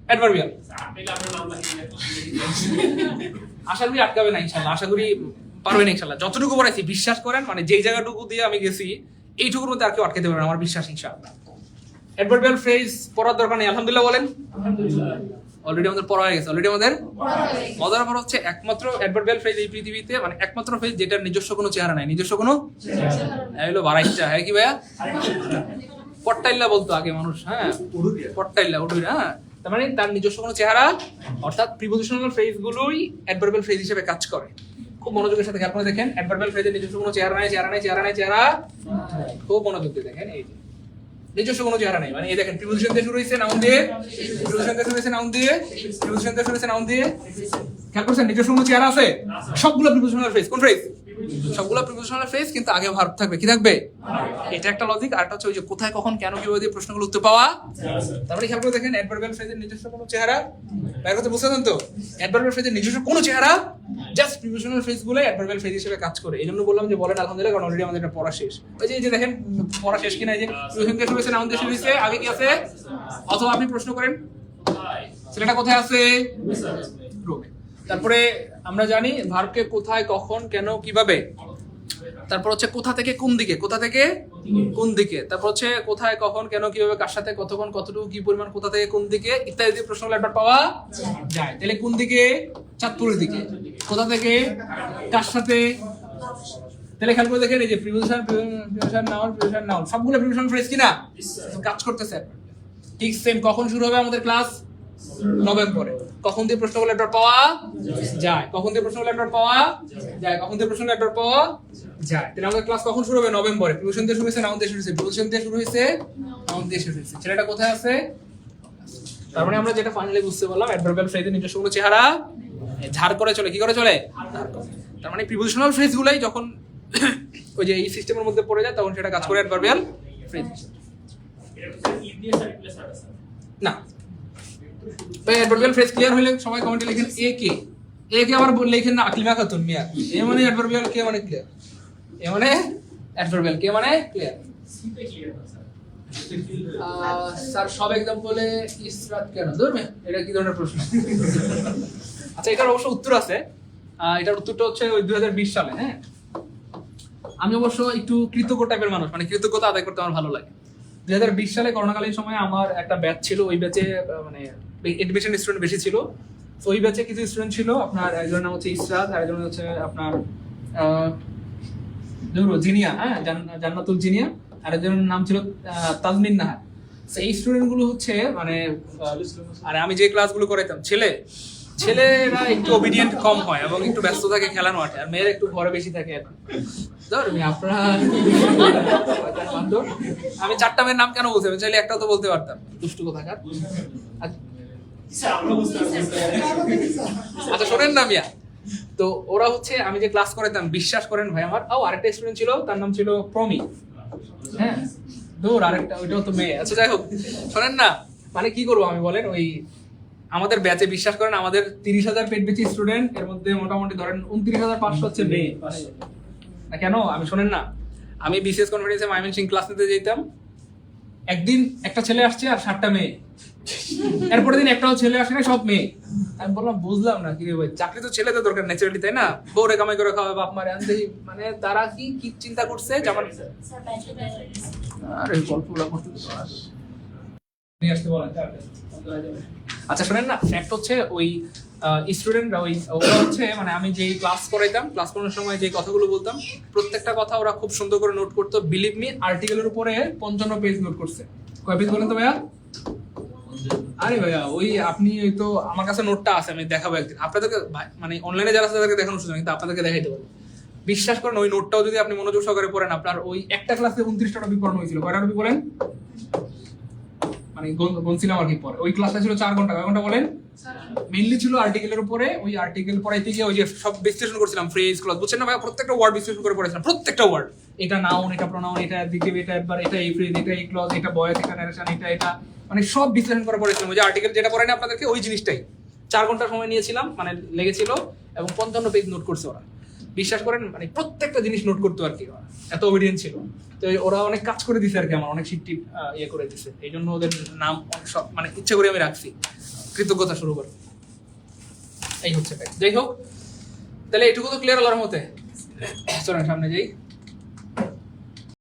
Adverbial. আশা করি আটকাবে না ইনশাল্লাহ, আশা করি পারবেন ইনশাল্লাহ। যতটুকু পড়াইছি বিশ্বাস করেন, মানে যেই জায়গাটুকু দিয়ে আমি গেছি এইটুকুর মধ্যে আর কেউ আটকাতে পারবে না, আমার বিশ্বাস ইনশাআল্লাহ। অ্যাডভার্বিয়াল ফ্রেজ পড়ার দরকার নেই, আলহামদুলিল্লাহ বলেন। অলরেডি আমাদের পড়া হয়ে গেছে, অলরেডি আমাদের মজার ব্যাপার হচ্ছে একমাত্র অ্যাডভার্বিয়াল ফ্রেজ এই পৃথিবীতে, মানে একমাত্র ফ্রেজ যেটার নিজস্ব কোনো চেহারা নাই, নিজস্ব কোনো হলো বারাইটা। হ্যাঁ কি ভাইয়া? পট্টাইল্লা বলতো আগে মানুষ, হ্যাঁ পট্টাইল্লা উডুইরা, হ্যাঁ। তার মানে তার নিজস্ব কোনো চেহারা, অর্থাৎ প্রিপোজিশনাল ফ্রেজ গুলোই অ্যাডভার্বিয়াল ফ্রেজ হিসেবে কাজ করে। খুব মনোযোগের সাথে খেয়াল করে দেখেন, অ্যাডভার্বিয়াল ফ্রেজের নিজস্ব কোনো চেহারা নাই, চেহারা নাই, চেহারা নাই, চেহারা। খুব মনোযোগ দিয়ে দেখেন, এই যে নিজস্ব কোনো চেহারা নেই, মানে এই দেখেন প্রিপোজিশন দিয়ে শুরু হয়েছে নাউন দিয়ে, প্রিপোজিশন দিয়ে শুরু হয়েছে নাউন দিয়ে, প্রিপোজিশন দিয়ে শুরু হয়েছে নাউন দিয়ে। খেয়াল করছেন নিজস্ব কোনো চেহারা আছে? সবগুলো প্রিপোজিশনাল ফ্রেজ। কোন ফ্রেজ? সবগুলো প্রিপোজিশনাল ফ্রেজ, কিন্তু আগে ভার্ব থাকবে। কি থাকবে? এটা একটা লজিক। আর একটা হচ্ছে ওই যে কোথায়, কখন, কেন, কিভাবে দিয়ে প্রশ্নগুলো উত্তর পাওয়া। তারপরে খেয়াল করে দেখেন অ্যাডভার্বিয়াল ফ্রেজের নিজস্ব কোনো চেহারা, বাইরে কথা বুঝছেন তো? অ্যাডভার্বিয়াল ফ্রেজের নিজস্ব কোনো চেহারা, জাস্ট প্রিপোজিশনাল ফ্রেজগুলো অ্যাডভার্বিয়াল ফ্রেজ হিসেবে কাজ করে। এই জন্য বললাম যে বলেন আলহামদুলিল্লাহ, কারণ অলরেডি আমাদের এটা পড়া শেষ। ওই যে দেখেন পড়া শেষ কিনা, এই যে প্রিপোজিশন দিয়ে শুরু হয়েছে, নাউন দিয়ে শুরু হয়েছে, আগে কি আছে? অথবা আপনি প্রশ্ন করেন ছেলেটা কোথায় আছে? রুমে। তারপরে আমরা জানি ভার্বকে কোথায়, কখন, কেন, কিভাবে। তারপর হচ্ছে কোথা থেকে কোন দিকে, কোথা থেকে কোন দিকে। তারপর হচ্ছে কোথায়, কখন, কেন, কিভাবে, কার সাথে, কতক্ষণ, কতটুকু, কি পরিমাণ, কোথা থেকে কোন দিকে ইত্যাদি দিয়ে প্রশ্নগুলো একবার পাওয়া যায়। তাহলে কোন দিকে? চাঁদপুরের দিকে। কোথা থেকে, কার সাথে। তাহলে খেয়াল করে দেখেন এই যে প্রিপোজিশন, নাউন সবগুলো প্রিপোজিশন ফ্রেজ কিনা কাজ করতেছে। ঠিক সেম। কখন শুরু হবে আমাদের ক্লাস? নভেম্বরে। কখন দিয়ে প্রশ্নগুলো একবার পাওয়া যায়, কখন দিয়ে প্রশ্নগুলো একবার পাওয়া যায়, কখন দিয়ে প্রশ্নগুলো একবার পাওয়া যায়। তাহলে আমাদের ক্লাস কখন শুরু হবে? নভেম্বরে। প্রিপোজিশন দিয়ে শুরু হয়েছে, নাউন দিয়ে শুরু হয়েছে, প্রিপোজিশন দিয়ে শুরু হয়েছে, নাউন দিয়ে শুরু হয়েছে। ছেলেটা কোথায় আছে? তার মানে আমরা যেটা ফাইনালি বুঝতে পারলাম, অ্যাডভার্বিয়াল ফ্রেজের নিজস্ব কোনো চেহারা ঝাড় করে চলে। কি করে চলে? তার মানে প্রিপোজিশনাল ফ্রেজগুলাই যখন ওই যে এই সিস্টেমের মধ্যে পড়ে যায় তখন সেটা কাজ করে অ্যাডভার্বিয়াল ফ্রেজ। না ভাই, অ্যাডভার্বিয়াল ফ্রেজ ক্লিয়ার হলে সবাই কমেন্টে লিখেন এ কে। এ কে আবার লিখেন না আকলিমা খাতুন মিয়া। এ মানে অ্যাডভার্বিয়াল, কে মানে ক্লিয়ার। এ মানে অ্যাডভার্বিয়াল, কে মানে ক্লিয়ার। স্যার সব এক্সাম্পলে ইসরাত কেন? ধরবে এটা কি ধরনের প্রশ্ন? আচ্ছা, এটার অবশ্য উত্তর আছে। এটার উত্তরটা হচ্ছে ওই 2020 সালে। হ্যাঁ, আমি অবশ্য একটু কৃতজ্ঞ টাইপের মানুষ, মানে কৃতজ্ঞতা আদায় করতে আমার ভালো লাগে। 2020 সালে করোনাকালীন সময়ে আমার একটা ব্যাচ ছিল, ওই ব্যাচে মানে এডমিশন স্টুডেন্ট বেশি ছিল। তো ওই ব্যাচে কিছু স্টুডেন্ট ছিল, আপনার একজনের নাম হচ্ছে ইসরাত, আর একজন হচ্ছে আপনার জিনিয়া, হ্যাঁ জান্নাতুল জিনিয়া, আর একজনের নাম ছিল তাজমিন নাহার। এই স্টুডেন্ট গুলো হচ্ছে মানে, আর আমি যে ক্লাসগুলো করাইতাম, ছেলেরা একটু ওবিডিয়েন্ট কম হয় এবং একটু ব্যস্ত থাকে খেলানো মাঠে, আর মেয়েরা একটু ঘরে বেশি থাকে। আপনারা আমি 4টা মেয়ের নাম কেন বলছি? আমি চাইলে একটাও তো বলতে পারতাম, দুষ্টু কোথাকার। আচ্ছা শোনেন না মিয়া, তো ওরা হচ্ছে আমি যে ক্লাস করাইতাম, বিশ্বাস করেন ভাই আমার। আরেকটা স্টুডেন্ট ছিল, তার নাম ছিল প্রমি। হ্যাঁ দূর আরেকটা, ওইটাও তো মেয়ে। আচ্ছা যাই হোক, শোনেন না, মানে কি করবো আমি বলেন, ওই আমাদের ব্যাচে বিশ্বাস করেন আমাদের 30,000 পেট বেচি স্টুডেন্ট, এর মধ্যে মোটামুটি ধরেন 29,500 হচ্ছে মেয়ে। কেন আমি শোনেন না, আমি বিসিএস কনফারেন্সে ময়মনসিংহ ক্লাস নিতে যেতাম, একদিন একটা ছেলে আসছে আর 7টা মেয়ে, এরপরের দিন একটাও ছেলে আসে না, সব মেয়ে। আমি বললাম বুঝলাম না কি রে ভাই, চাকরি তো ছেলেদের দরকার ন্যাচারালি, তাই না? বউরে কামাই করে খাওয়াবে, বাপ মারে আনতে, মানে তারা কি চিন্তা করছে যে আমার আরে গল্পগুলো করতে নিয়ে আসতে বলেন। আচ্ছা শোনেন না, ফ্যাক্ট হচ্ছে ওই স্টুডেন্টরা ওরা হচ্ছে মানে আমি যেই ক্লাস করাইতাম, ক্লাস করানোর সময় যে কথাগুলো বলতাম প্রত্যেকটা কথা ওরা খুব সুন্দর করে নোট করতো। বিলিভ মি, আর্টিকেলের উপরে 55 পেজ নোট করছে। কয় পেজ বলেন তো ভাইয়া? আরে ভাইয়া ওই আপনি ওই তো আমার কাছে নোটটা আছে, আমি দেখাবো একদিন আপনাদেরকে, মানে অনলাইনে যারা আছে তাদেরকে দেখানোর সুযোগ, কিন্তু আপনাদেরকে দেখাইতে পারবো। বিশ্বাস করেন ওই নোটটাও যদি আপনি মনোযোগ সহকারে পড়েন, আপনার ওই একটা ক্লাসে 29টা টপিক পড়ানো হয়েছিল। কয়টা টপিক বলেন? মানে গনছিলাম আর কি পরে। ওই ক্লাসটা ছিল 4 ঘন্টা। কয় ঘন্টা বলেন? মেইনলি ছিল আর্টিকেলের উপরে। ওই আর্টিকেল পড়াইতে গিয়ে ওই যে সব বিশ্লেষণ করছিলাম, ফ্রেজ ক্লজ, বুঝছেন না ভাই? প্রত্যেকটা ওয়ার্ড বিশ্লেষণ করে পড়াইছিলাম, প্রত্যেকটা ওয়ার্ড। এটা নাউন, এটা প্রোনাউন, এটা অ্যাডজেক্টিভ, এটা অ্যাডভার্ব, এটা এই ফ্রেজ, এটা এই ক্লজ, এটা ভয়েস, এটা নারেশন, এটা মানে সব বিশ্লেষণ করে পড়াইছিলাম। ওই যে আর্টিকেল যেটা পড়াই না আপনাদেরকে, ওই জিনিসটাই 4 ঘন্টা সময় নিয়েছিলাম, মানে লেগেছিল, এবং 55 পেজ নোট করছে ওরা। বিশ্বাস করেন মানে প্রত্যেকটা জিনিস নোট করতো আর কি, এত ওবিডিয়েন্ট ছিল। তো ওরা অনেক কাজ করে দিছে আর কি, আমার অনেক শিফট ইয়ে করে দিছে। এই জন্য ওদের নাম অনেক সব মানে ইচ্ছা করে আমি রাখছি। কৃতজ্ঞতা শুরু করো। এই হচ্ছে ভাই। যাই হোক, তাহলে এইটুকু তো ক্লিয়ার আল্লাহর মতে। চলেন সামনে যাই।